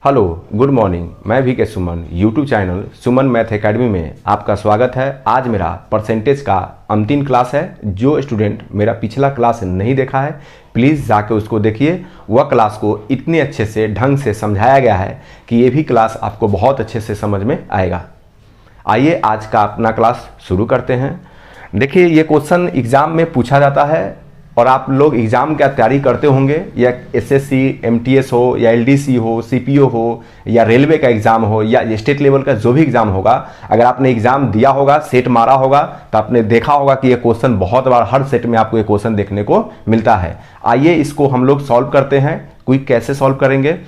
Hello good morning. मैं we के सुमन YouTube channel सुमन math academy में आपका स्वागत है। आज मेरा परसेंटेज का अंतिम क्लास है। जो स्टूडेंट मेरा पिछला क्लास नहीं देखा है प्लीज़ जाके उसको देखिए। वह क्लास को इतने अच्छे से ढंग से समझाया गया है कि ये भी क्लास आपको बहुत अच्छे से समझ में आएगा। आइए आज का अपना क्लास शुरू करते हैं। देखिए ये क्वेश्चन एग्ज़ाम में पूछा जाता है और आप लोग एग्ज़ाम की तैयारी करते होंगे, या एसएससी एमटीएस हो या एलडीसी हो, सीपीओ हो या रेलवे का एग्ज़ाम हो या स्टेट लेवल का जो भी एग्ज़ाम होगा, अगर आपने एग्ज़ाम दिया होगा, सेट मारा होगा तो आपने देखा होगा कि ये क्वेश्चन बहुत बार हर सेट में आपको ये क्वेश्चन देखने को मिलता है। आइए इसको हम लोग सॉल्व करते हैं। क्विक कैसे सॉल्व करेंगे,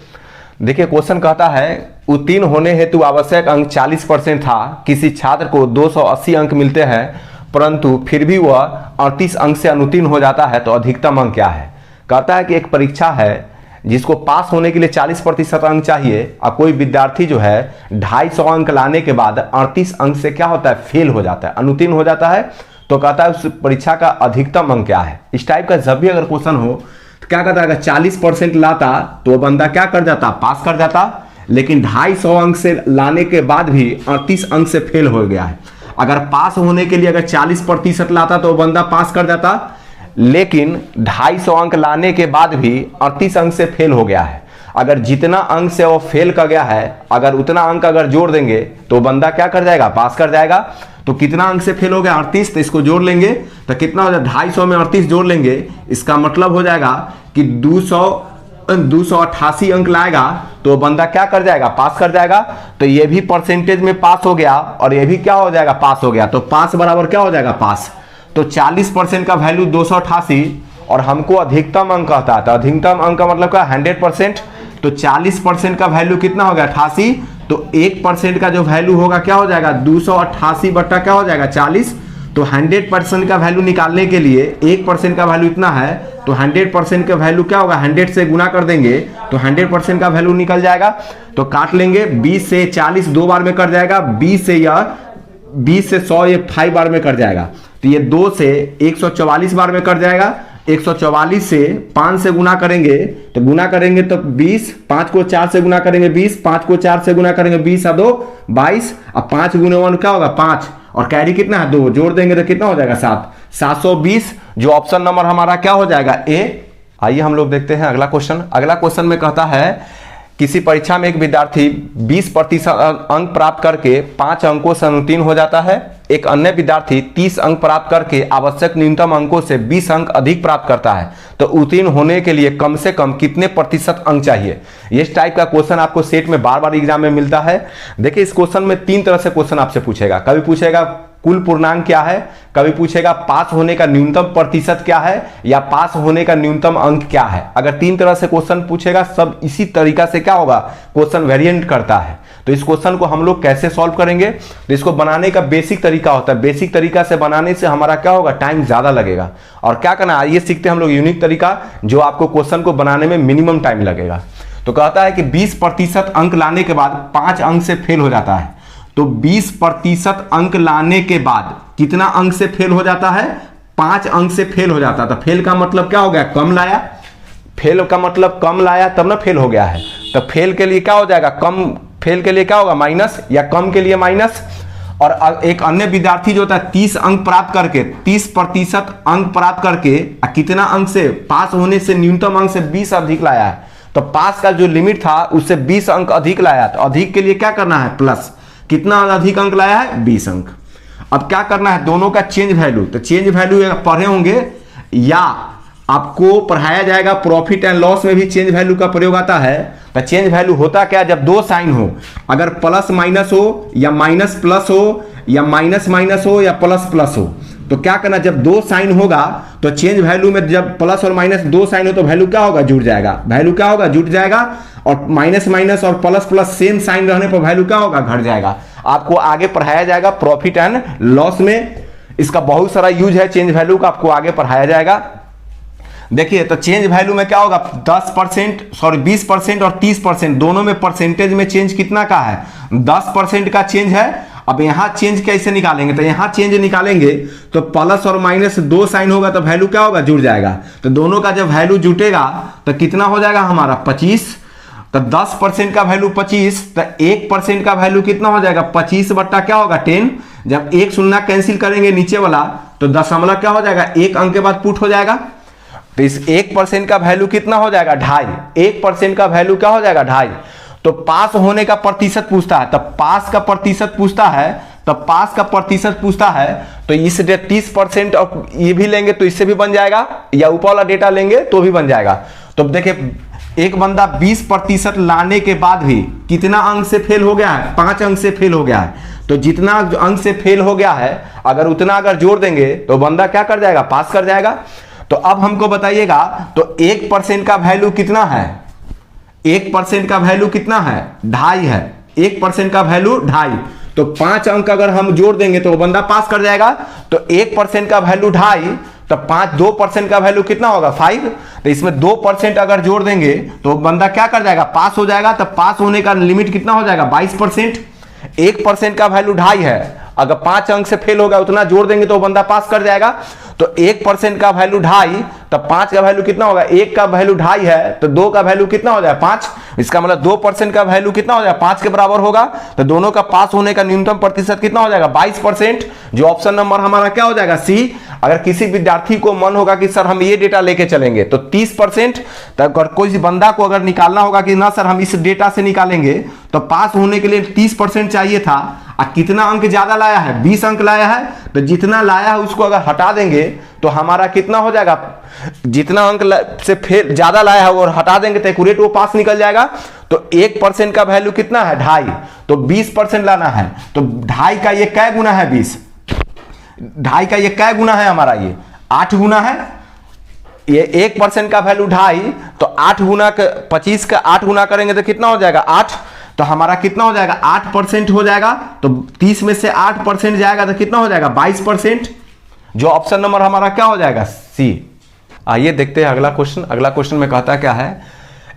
देखिए क्वेश्चन कहता है उत्तीर्ण होने हेतु आवश्यक अंक 40% था। किसी छात्र को 280 अंक मिलते हैं परंतु फिर भी वह 38 अंक से अनुत्तीर्ण हो जाता है, तो अधिकतम अंक क्या है। कहता है कि एक परीक्षा है जिसको पास होने के लिए 40% अंक चाहिए और कोई विद्यार्थी जो है 250 अंक लाने के बाद 38 अंक से क्या होता है, फेल हो जाता है, अनुत्तीर्ण हो जाता है। तो कहता है उस परीक्षा का अधिकतम अंक क्या है। इस टाइप का जब भी अगर क्वेश्चन हो तो क्या कहता है, अगर 40% लाता तो बंदा क्या कर जाता, पास कर जाता। लेकिन 250 अंक से लाने के बाद भी 38 अंक से फेल हो गया है। अगर पास होने के लिए अगर 40% लाता तो बंदा पास कर जाता, लेकिन 250 अंक लाने के बाद भी 38 अंक से फेल हो गया है। अगर जितना अंक से वो फेल कर गया है, अगर उतना अंक अगर जोड़ देंगे तो बंदा क्या कर जाएगा, पास कर जाएगा। तो कितना अंक से फेल हो गया, 38, तो इसको जोड़ लेंगे तो कितना हो जाएगा, 250 में 38 जोड़ लेंगे। इसका मतलब हो जाएगा कि 288 अंक लाएगा तो बंदा क्या कर जाएगा, पास कर जाएगा। तो ये भी परसेंटेज में पास हो गया और ये भी क्या हो जाएगा, पास हो गया। तो पास बराबर क्या हो जाएगा, पास। तो 40% का वैल्यू 288 और हमको अधिकतम अंक कहता है, तो अधिकतम अंक का मतलब क्या, 100%। तो 40% का वैल्यू कितना हो गया, 88। तो 1% का जो वैल्यू होगा क्या हो जाएगा, 288 बट्टा क्या हो जाएगा, 40। तो 100% का वैल्यू निकालने के लिए 1% का वैल्यू इतना है, तो 100% का वैल्यू क्या होगा, 100 से गुना कर देंगे तो 100% का वैल्यू निकल जाएगा। तो काट लेंगे, 20 से 40 दो बार में कट जाएगा, 20 से 100 ये 5 बार में कट जाएगा। तो ये 2 से 144 बार में कट जाएगा। 144 से 5 से गुना करेंगे तो गुना करेंगे तो 20, 5 को 4 से गुना करेंगे 20, 5 को 4 से गुना करेंगे 20 और 2 22, अब 5 गुने 1 क्या होगा, 5, और कैरी कितना है, 2, जोड़ देंगे तो कितना हो जाएगा, 7, 720। जो ऑप्शन नंबर हमारा क्या हो जाएगा, ए। आइए हम लोग देखते हैं अगला क्वेश्चन। अगला क्वेश्चन में कहता है किसी परीक्षा में एक विद्यार्थी 20% अंक प्राप्त करके 5 अंकों से अनुत्तीर्ण हो जाता है। एक अन्य विद्यार्थी 30 अंक प्राप्त करके आवश्यक न्यूनतम अंकों से 20 अंक अधिक प्राप्त करता है, तो उत्तीर्ण होने के लिए कम से कम कितने प्रतिशत अंक चाहिए। इस टाइप का क्वेश्चन आपको सेट में बार बार एग्जाम में मिलता है। देखिए इस क्वेश्चन में 3 तरह से क्वेश्चन आपसे पूछेगा। कभी पूछेगा कुल पूर्णांक क्या है, कभी पूछेगा पास होने का न्यूनतम प्रतिशत क्या है, या पास होने का न्यूनतम अंक क्या है। अगर 3 तरह से क्वेश्चन पूछेगा, सब इसी तरीका से क्या होगा, क्वेश्चन वेरिएंट करता है। तो इस क्वेश्चन को हम लोग कैसे सॉल्व करेंगे, तो इसको बनाने का बेसिक तरीका होता है। बेसिक तरीका से बनाने से हमारा क्या होगा, टाइम ज्यादा लगेगा। और क्या करना है, ये सीखते हैं हम लोग यूनिक तरीका जो आपको क्वेश्चन को बनाने में मिनिमम टाइम लगेगा। तो कहता है कि 20% अंक लाने के बाद 5 अंक से फेल हो जाता है। तो 20% अंक लाने के बाद कितना अंक से फेल हो जाता है, 5 अंक से फेल हो जाता है। तो फेल का मतलब क्या हो गया, कम लाया। फेल का मतलब कम लाया तब ना फेल हो गया है। तो फेल के लिए क्या हो जाएगा, कम। फेल के लिए क्या होगा, माइनस, या कम के लिए माइनस। और एक अन्य विद्यार्थी जो होता है 30 अंक प्राप्त करके, 30% अंक प्राप्त करके कितना अंक से, पास होने से न्यूनतम अंक से 20 अधिक लाया है। तो पास का जो लिमिट था उससे 20 अंक अधिक लाया। तो अधिक के लिए क्या करना है, प्लस। कितना अधिक अंक लाया है, 20 अंक। अब क्या करना है, दोनों का चेंज वैल्यू। तो चेंज वैल्यू पढ़े होंगे या आपको पढ़ाया जाएगा, प्रॉफिट एंड लॉस में भी चेंज वैल्यू का प्रयोग आता है। तो चेंज वैल्यू होता क्या, जब 2 साइन हो, अगर प्लस माइनस हो या माइनस प्लस हो या माइनस माइनस हो या प्लस प्लस हो, तो क्या करना, जब 2 साइन होगा तो चेंज वैल्यू में जब प्लस और माइनस 2 साइन हो तो वैल्यू क्या होगा, जुड़ जाएगा। वैल्यू क्या होगा, जुड़ जाएगा। और माइनस माइनस और प्लस प्लस सेम साइन रहने पर वैल्यू क्या होगा, घट जाएगा। आपको आगे पढ़ाया जाएगा प्रॉफिट एंड लॉस में, इसका बहुत सारा यूज है चेंज वैल्यू का, आपको आगे पढ़ाया जाएगा। देखिए तो चेंज वैल्यू में क्या होगा, 20% और 30%, दोनों में परसेंटेज में चेंज कितना का है, 10% का चेंज है। अब यहां चेंज कैसे निकालेंगे, तो यहां चेंज निकालेंगे तो प्लस और माइनस 2 साइन होगा तो वैल्यू क्या होगा, जुड़ जाएगा। तो दोनों का जब वैल्यू जुटेगा तो कितना हो जाएगा हमारा, 25। तो 10% का वैल्यू 25, तो 1% का वैल्यू कितना हो जाएगा 25 बट्टा क्या होगा 10। जब एक शून्य कैंसिल करेंगे नीचे वाला तो दशमलव क्या हो जाएगा, एक अंक के बाद पुट हो जाएगा। तो इस 1% का वैल्यू कितना हो जाएगा 2.5, 1% का वैल्यू क्या हो जाएगा 2.5। तो पास होने का प्रतिशत पूछता है, तब पास का प्रतिशत पूछता है, तब पास का प्रतिशत पूछता है, तो इस 30% और ये भी लेंगे तो इससे भी बन जाएगा, या ऊपर वाला डेटा लेंगे तो भी बन जाएगा। तो देखिए एक बंदा 20% लाने के बाद भी कितना अंक से फेल हो गया है, 5 अंक से फेल हो गया है। तो जितना अंक से फेल हो गया है अगर उतना अगर जोड़ देंगे तो बंदा क्या कर जाएगा, पास कर जाएगा। तो अब हमको बताइएगा तो 1% का वैल्यू कितना है, 1% का वैल्यू कितना है 2.5 है, 1% का वैल्यू 2.5। तो 5 अंक अगर हम जोड़ देंगे तो बंदा पास कर जाएगा। तो 1% का वैल्यू 2.5, तो 2% का वैल्यू कितना होगा 5। तो इसमें 2% अगर जोड़ देंगे तो बंदा क्या कर जाएगा, पास हो जाएगा। तो पास होने का लिमिट कितना हो जाएगा 22%। 1% का वैल्यू 2.5 है, अगर 5 अंक से फेल होगा उतना जोड़ देंगे तो बंदा पास कर जाएगा। तो 1% का वैल्यू 2.5, तब 5 का वैल्यू कितना होगा, 1 का वैल्यू 2.5 है तो 2 का वैल्यू कितना हो जाए 5। इसका मतलब 2% का वैल्यू कितना हो जाए 5 के बराबर होगा। तो दोनों का पास होने का न्यूनतम प्रतिशत कितना हो जाएगा 22%, जो ऑप्शन नंबर हमारा क्या हो जाएगा सी। अगर किसी विद्यार्थी को मन होगा कि सर हम ये डेटा लेके चलेंगे तो 30%, तो अगर कोई बंदा को अगर निकालना होगा कि ना सर हम इस डेटा से निकालेंगे तो पास होने के लिए 30% चाहिए था, और कितना अंक ज्यादा लाया है 20 अंक लाया है, तो जितना लाया है उसको अगर हटा देंगे तो हमारा कितना हो जाएगा, जितना अंक से फेल ज्यादा लाया है और हटा देंगे तो एक्यूरेट वो पास निकल जाएगा। तो 1% का वैल्यू कितना है 2.5, तो 20% लाना है। तो 2.5 का ये क्या गुना है 20, 2.5 का ये क्या गुना है हमारा, ये 8 गुना है। ये 1% का वैल्यू 2.5, तो 8 गुना 25 का 8 गुना करेंगे तो कितना हो जाएगा 8। तो हमारा कितना हो जाएगा 8% हो जाएगा। तो 30 में से 8% जाएगा तो कितना हो जाएगा 22%, जो ऑप्शन नंबर हमारा क्या हो जाएगा सी। आइए देखते हैं अगला क्वेश्चन। अगला क्वेश्चन में कहता क्या है,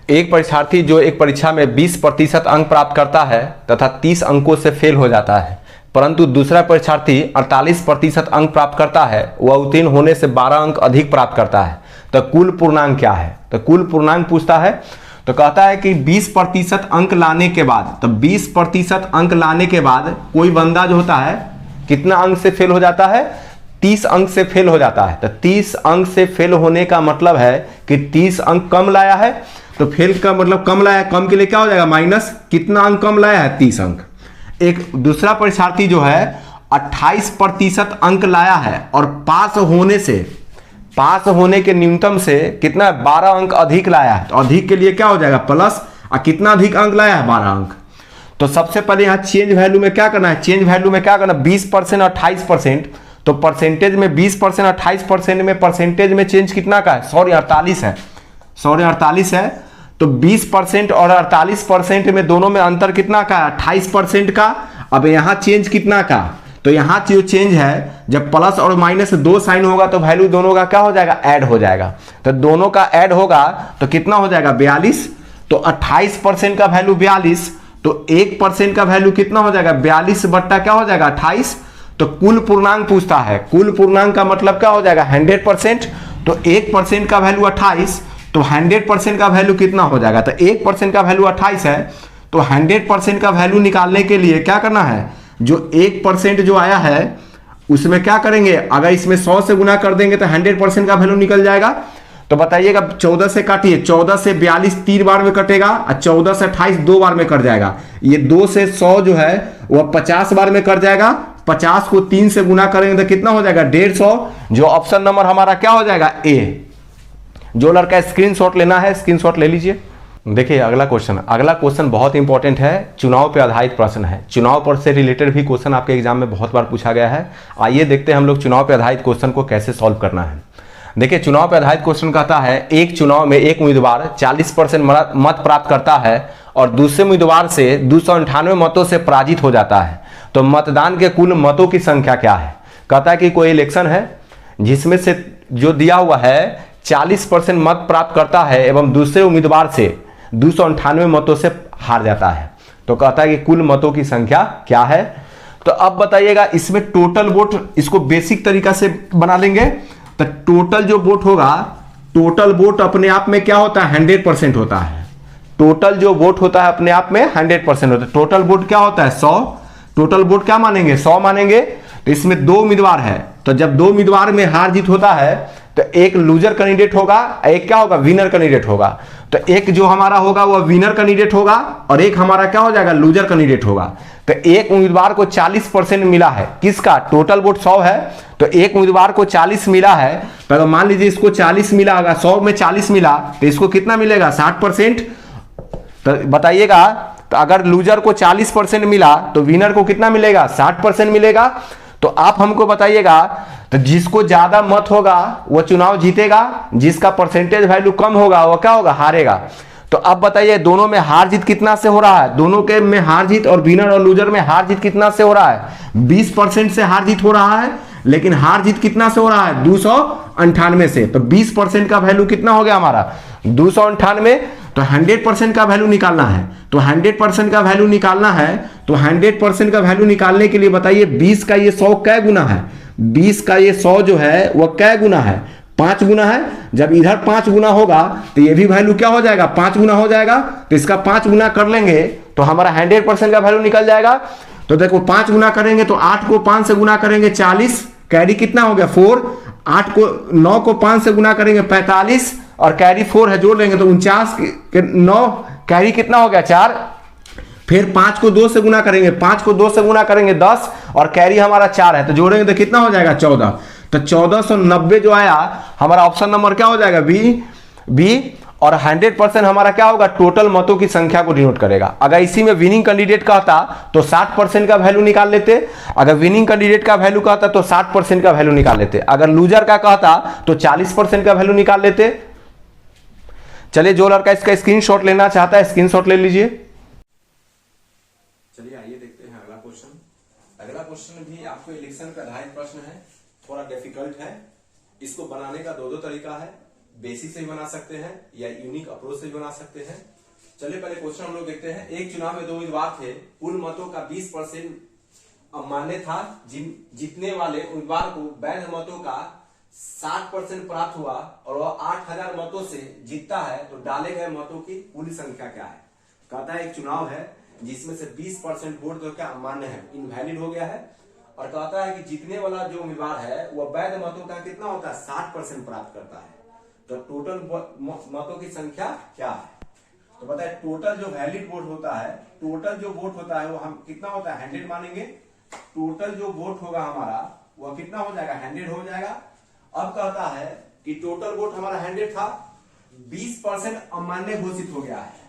एक परीक्षार्थी जो एक परीक्षा में 20% अंक प्राप्त करता है तथा 30 अंकों से फेल हो जाता है, परंतु दूसरा परीक्षार्थी 48% अंक प्राप्त करता है, वह उत्तीर्ण होने से 12 अंक अधिक प्राप्त करता है, तो कुल पूर्णांक क्या है। तो कुल पूर्णांक पूछता है। तो कहता है कि 20% अंक लाने के बाद, तो 20% अंक लाने के बाद कोई बंदा जो होता है कितना अंक से फेल हो जाता है, 30 अंक से फेल हो जाता है। तो 30 अंक से फेल होने का मतलब है कि 30 अंक कम लाया है। तो फेल का मतलब कम लाया है, कम के लिए क्या हो जाएगा माइनस, कितना अंक कम लाया है 30 अंक। एक दूसरा परीक्षार्थी जो है 28% अंक लाया है और पास होने के न्यूनतम से कितना 12 अंक अधिक लाया है। तो अधिक के लिए क्या हो जाएगा प्लस, और कितना अधिक अंक लाया है 12 अंक। तो सबसे पहले यहाँ चेंज वैल्यू में क्या करना है, चेंज वैल्यू में क्या करना, 20% और 28%। तो परसेंटेज में 20% और 28% में परसेंटेज में चेंज कितना का है, सॉरी 48 है। तो 20% और 48% में दोनों में अंतर कितना का है 28% का। अब यहाँ चेंज कितना का, तो यहाँ जो चेंज है जब प्लस और माइनस 2 साइन होगा तो वैल्यू दोनों का क्या हो जाएगा, ऐड हो जाएगा। तो दोनों का ऐड होगा तो कितना हो जाएगा 42। तो 28% का वैल्यू 42, तो 1% का वैल्यू कितना हो जाएगा 42 बट्टा क्या हो जाएगा 28। तो कुल पूर्णांक पूछता है, कुल पूर्णांक का मतलब क्या हो जाएगा 100%। तो 1% का वैल्यू 28, तो 100% का वैल्यू कितना हो जाएगा, तो 1% का वैल्यू 28 है। तो 100% का वैल्यू निकालने के लिए क्या करना है, जो 1% जो आया है उसमें क्या करेंगे, अगर इसमें 100 से गुना कर देंगे तो 100% का वैल्यू निकल जाएगा। तो बताइएगा 14 से काटिए, 14 से 42 3 बार में कटेगा और 14 से 28 2 बार में कट जाएगा। ये 2 से 100 जो है वह 50 बार में कट जाएगा। 50 को 3 से गुना करेंगे तो कितना हो जाएगा 150, जो ऑप्शन नंबर हमारा क्या हो जाएगा ए। जो लड़का स्क्रीनशॉट लेना है स्क्रीनशॉट ले लीजिए। देखिए अगला क्वेश्चन बहुत इंपॉर्टेंट है, चुनाव पे आधारित प्रश्न है। चुनाव पर से रिलेटेड भी क्वेश्चन आपके एग्जाम में बहुत बार पूछा गया है। आइए देखते हैं हम लोग चुनाव पे आधारित क्वेश्चन को कैसे सॉल्व करना है। देखिए चुनाव पे आधारित क्वेश्चन कहता है, एक चुनाव में एक उम्मीदवार 40% मत प्राप्त करता है और दूसरे उम्मीदवार से 298 मतों से पराजित हो जाता है, तो मतदान के कुल मतों की संख्या क्या है। कहता है कि कोई इलेक्शन है जिसमें से जो दिया हुआ है 40% मत प्राप्त करता है एवं दूसरे उम्मीदवार से 298 मतों से हार जाता है, तो कहता है कि कुल मतों की संख्या क्या है। तो अब बताइएगा इसमें टोटल वोट, इसको बेसिक तरीका से बना लेंगे। तो टोटल जो वोट होगा, टोटल वोट अपने आप में क्या होता है 100% होता है। टोटल जो वोट होता है अपने आप में 100% होता है। टोटल वोट क्या होता है 100, टोटल वोट क्या मानेंगे 100 मानेंगे। तो इसमें 2 उम्मीदवार है, तो जब 2 उम्मीदवार में हार जीत होता है तो एक लूजर कैंडिडेट होगा, एक क्या होगा विनर कैंडिडेट होगा। तो एक जो हमारा होगा वो विनर कैंडिडेट होगा और एक हमारा क्या हो जाएगा लूजर कैंडिडेट होगा। तो एक उम्मीदवार को 40% मिला है, किसका, टोटल वोट 100 है तो एक उम्मीदवार को 40 मिला है। तो अगर मान लीजिए इसको 40 मिला होगा, 100 में 40 मिला तो इसको कितना मिलेगा 60%। तो बताइएगा, तो अगर लूजर को 40% मिला तो विनर को कितना मिलेगा 60% मिलेगा। तो आप हमको बताइएगा, तो जिसको ज्यादा मत होगा वो चुनाव जीतेगा, जिसका परसेंटेज वैल्यू कम होगा वो क्या होगा हारेगा। तो अब बताइए दोनों में हार जीत कितना से हो रहा है, दोनों के में हार जीत और विनर और लूजर में हार जीत कितना से हो रहा है 20% से हार जीत हो रहा है। लेकिन हार जीत कितना से हो रहा है 298 से। तो 20% का वैल्यू कितना हो गया हमारा 298। तो 100% का वैल्यू निकालना है, तो 100% का वैल्यू निकालना है। तो 100% का वैल्यू निकालने के लिए बताइए 20 का ये 100 कै गुना है, 20 का ये 100 जो है वह कै गुना है 5 गुना है। जब इधर 5 गुना होगा तो ये भी वैल्यू क्या हो जाएगा 5 गुना हो जाएगा। तो इसका 5 गुना कर लेंगे तो हमारा 100% का वैल्यू निकल जाएगा। तो देखो 5 गुना करेंगे तो 8 को 5 से गुना करेंगे 40, कैरी कितना हो गया 4, 8 को 9 को 5 से गुना करेंगे 45 और कैरी 4 है जोड़ लेंगे तो 49 के 9 कैरी कितना हो गया 4। फिर 5 को 2 से गुना करेंगे, 5 को 2 से गुना करेंगे 10 और कैरी हमारा 4 है तो जोड़ेंगे तो कितना हो जाएगा 14। तो 1490 जो आया हमारा ऑप्शन नंबर क्या हो जाएगा बी। और 100% हमारा क्या होगा टोटल मतों की संख्या को डिनोट करेगा। अगर इसी में विनिंग कैंडिडेट कहता तो 60% का वैल्यू निकाल लेते, अगर विनिंग कैंडिडेट का वैल्यू कहता तो 60% का वैल्यू निकाल लेते, अगर लूजर का कहता तो 40% का वैल्यू निकाल लेते। चलिए जो लड़का इसका स्क्रीनशॉट लेना चाहता है स्क्रीनशॉट ले लीजिए। चलिए आइए देखते हैं अगला क्वेश्चन। अगला क्वेश्चन भी आपको इलेक्शन का आधारित प्रश्न है, थोड़ा डिफिकल्ट है। इसको बनाने का दो तरीका है, बेसिक से भी बना सकते हैं या यूनिक अप्रोच से भी बना सकते हैं। चलिए पहले क्वेश्चन हम लोग देखते हैं। एक चुनाव में 2 उम्मीदवार थे, कुल मतों का 20% मान्य था, जीतने वाले उम्मीदवार को वैध मतों का 60% प्राप्त हुआ और वह 8000 मतों से जीतता है तो डाले गए मतों की कुल संख्या क्या है। कहता है एक चुनाव है जिसमें से 20% वोट तो क्या अमान्य है, इनवैलिड हो गया है, और कहता है कि जीतने वाला जो उम्मीदवार है वह वैध मतों का कितना होता है 60% प्राप्त करता है। तो टोटल मतों की संख्या क्या है। तो बताए टोटल जो वैलिड वोट होता है, टोटल जो वोट होता है वो हम कितना होता है 100 मानेंगे। टोटल जो वोट होगा हमारा वह कितना हो जाएगा 100 हो जाएगा। अब कहता है कि टोटल वोट हमारा 100 था, 20% अमान्य घोषित हो गया है।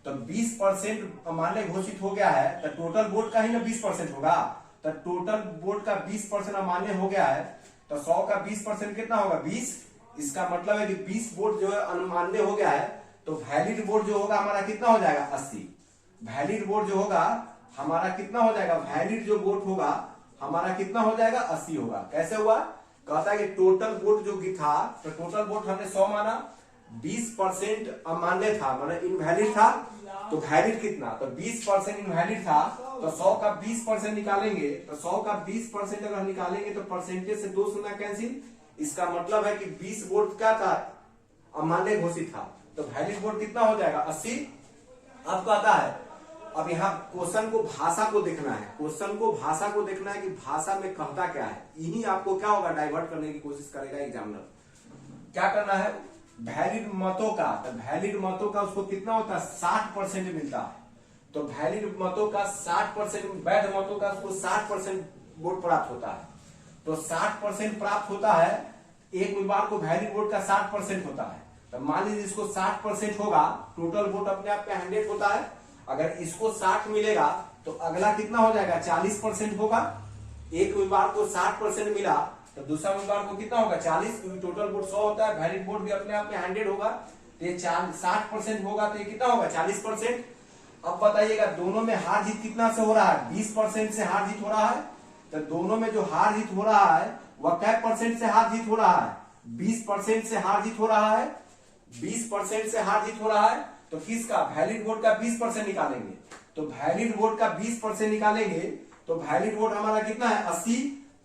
तो 20% अमान्य घोषित हो गया है तो टोटल वोट का ही ना 20% होगा। तो टोटल वोट का 20% अमान्य हो गया है तो 100 का 20% कितना होगा 20। इसका मतलब है कि 20 वोट जो है अमान्य हो गया है तो वैलिड वोट जो होगा हमारा कितना हो जाएगा 80। वैलिड वोट जो होगा हमारा कितना हो जाएगा, वैलिड जो वोट होगा हमारा कितना हो जाएगा 80 होगा। कैसे हुआ, कहता है कि टोटल वोट जो था तो टोटल वोट हमने 100 माना, 20% अमान्य था माना इनवैलिड था, तो वैलिड कितना, तो 20% इनवैलिड था तो 100 का 20% निकालेंगे। तो 100 का 20% अगर निकालेंगे तो परसेंटेज से 2 शून्य कैंसिल। इसका मतलब है कि 20 वोट क्या था अमान्य घोषित था तो वैलिड वोट कितना हो जाएगा 80। अब कहता है, अब यहाँ क्वेश्चन को भाषा को देखना है, क्वेश्चन को भाषा को देखना है कि भाषा में कहता क्या है। यही आपको क्या होगा डाइवर्ट करने की कोशिश करेगा एग्जामिनर। क्या करना है, वैलिड मतों का, तो वैलिड मतों का उसको कितना होता है 60% मिलता है। तो वैलिड मतों का 60%, वैध मतों का उसको 60% वोट प्राप्त होता है। तो 60% प्राप्त होता है, एक उम्मीदवार को वैलिड वोट का 60% होता है। तो मान लीजिए इसको 60% होगा, टोटल वोट अपने आप में 100 होता है। अगर इसको 60 मिलेगा तो अगला कितना हो जाएगा 40% होगा। एक उम्मीदवार को 60% मिला तो दूसरा उम्मीदवार को कितना होगा 40, क्योंकि टोटल वोट 100 होता है, वैलिड वोट भी अपने आप में 100 होगा। तो ये 60% होगा तो ये कितना होगा 40%। अब बताइएगा दोनों में हार जीत कितना से हो रहा है, 20% से हार जीत हो रहा है। तो दोनों में जो हार जीत हो रहा है वह क्या परसेंट से हार जीत हो रहा है, 20% से हार जीत हो रहा है। 20% से हार जीत हो रहा है तो किसका, वैलिड वोट का 20% निकालेंगे। तो वैलिड वोट का 20% निकालेंगे तो वैलिड वोट हमारा कितना है 80।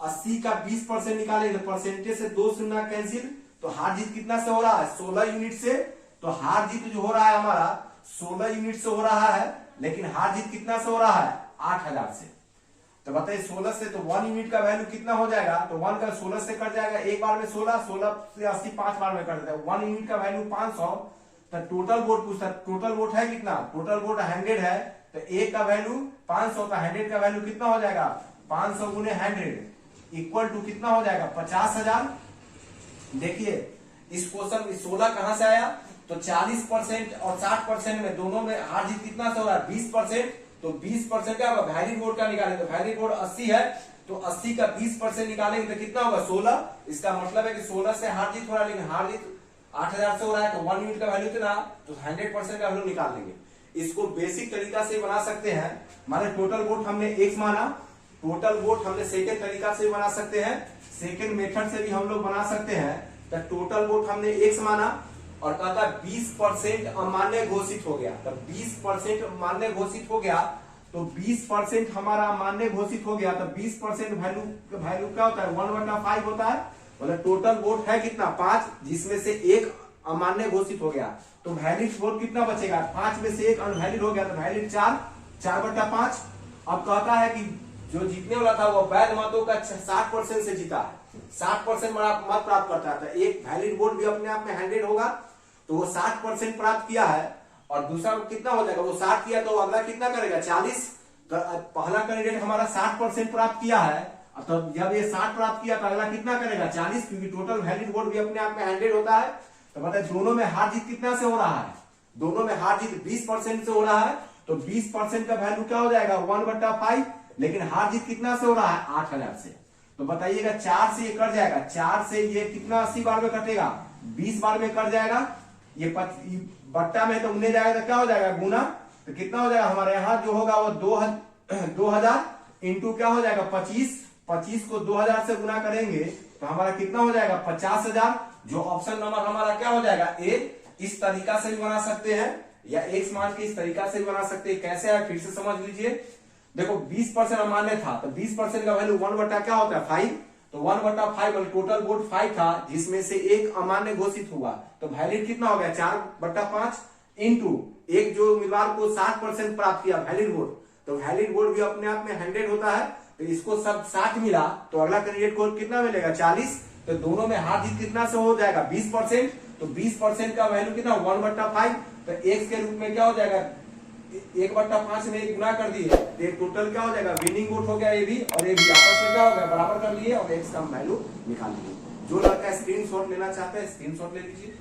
80 का 20% निकालेंगे तो परसेंटेज से 2 शून्य कैंसिल। तो हार जीत कितना से हो रहा है 16 यूनिट से। तो हार जीत जो हो रहा है हमारा 16 यूनिट से हो रहा है, लेकिन हार जीत कितना से हो रहा है? 8000 से। तो बताइए 16 से तो 1 यूनिट का वैल्यू कितना हो जाएगा? तो 1 का 16 से कट जाएगा, एक बार में 16 से 80 5 बार में कट जाता है। 1 यूनिट का वैल्यू 500। तो टोटल वोट पूछता है, टोटल वोट है कितना? टोटल वोट 100 है, तो एक का वैल्यू 500, तो 100 का वैल्यू कितना हो जाएगा? 500 गुने 100 इक्वल टू कितना हो जाएगा? 50,000। देखिए इस क्वेश्चन में 16 कहां से आया? तो 40% और 60% में दोनों में हार जीत कितना से हो रहा है? 20%। तो 20% क्या होगा? वैलिड वोट का निकालेंगे, तो वैलिड वोट 80 है, तो 80 का 20% निकालेंगे तो कितना होगा? 16। इसका मतलब है कि 16 से हार जीत हो रहा है, लेकिन हार जीत 8000 से हो रहा है, तो 1 यूनिट का वैल्यू कितना? तो 100% का वैल्यू निकाल लेंगे। इसको बेसिक तरीका से बना सकते हैं। माने टोटल वोट हमने x माना, टोटल वोट हमने सेकेंड तरीका से बना सकते हैं, सेकेंड मेथड से भी हम लोग बना सकते हैं। तो टोटल वोट हमने x माना और कहता है 20% अमान्य घोषित हो गया, तो 20% अमान्य घोषित हो गया, तो 20% हमारा अमान्य घोषित हो गया, तो 20% वैल्यू क्या होता है? 1/5 होता है। मतलब टोटल वोट है कितना? 5, जिसमें से एक अमान्य घोषित हो गया, तो वैलिड वोट कितना बचेगा? 5 में से एक अनवैलिड हो गया, तो वैलिड 4/5। अब कहता है कि जो जीतने वाला था वो वैध मतों का 60% से जीता है, 60% मत प्राप्त करता है, तो एक वैलिड वोट भी अपने आप में 100 होगा, तो वो 60% प्राप्त किया है। और दूसरा कितना हो जाएगा? वो 60 किया, तो अगला कितना करेगा? 40। तो पहला कैंडिडेट हमारा 60% प्राप्त किया है, तो जब ये 60 प्राप्त किया तो अगला कितना करेगा? 40, क्योंकि टोटल वैलिड वोट भी अपने आप में 100 होता है। तो बताए दोनों में हार जीत कितना से हो रहा है? दोनों में हार जीत 20% से हो रहा है, तो 20% का वैल्यू क्या हो जाएगा? 1/5। लेकिन हार जीत कितना से हो रहा है? 8000 से। तो बताइएगा 4 से ये कट जाएगा, 4 से ये कितना 80 बार में कटेगा? 20 बार में कट जाएगा। ये बट्टा में तो उन्हें जाएगा, तो क्या हो जाएगा? गुना। तो कितना हो जाएगा हमारे यहाँ? जो होगा वो 2000 इंटू क्या हो जाएगा? 25 को 2000 से गुना करेंगे तो हमारा कितना हो जाएगा? 50,000। जो ऑप्शन नंबर हमारा क्या हो जाएगा? ए। इस तरीका से भी बना सकते हैं, या एक्स मान के इस तरीका से भी बना सकते हैं। कैसे है फिर से समझ लीजिए। देखो 20% अमान्य था, तो 20% का वैल्यू 1 क्या होता है? 5। तो 1/5 टोटल वोट 5 था, जिसमें से एक अमान्य घोषित हुआ, तो वैलिड कितना हो गया? 4/5 इंटू एक जो उम्मीदवार को 60% प्राप्त किया वैलिड वोट, तो वैलिड वोट भी अपने आप में 100 होता है, तो इसको सब 60 मिला, तो अगला कैंडिडेट को कितना मिलेगा? 40। तो दोनों में हार जीत कितना से हो जाएगा? 20%। तो 20% का वैल्यू कितना? 1/5। तो एक्स के रूप में क्या हो जाएगा? 1/5 में एक गुना कर दिए, तो एक टोटल क्या हो जाएगा? विनिंग वोट हो गया ये भी और ये भी, आपस में क्या हो गया? बराबर कर लिए और एक्स का वैल्यू निकाल लिए। जो लड़का स्क्रीनशॉट लेना चाहते हैं स्क्रीनशॉट ले लीजिए।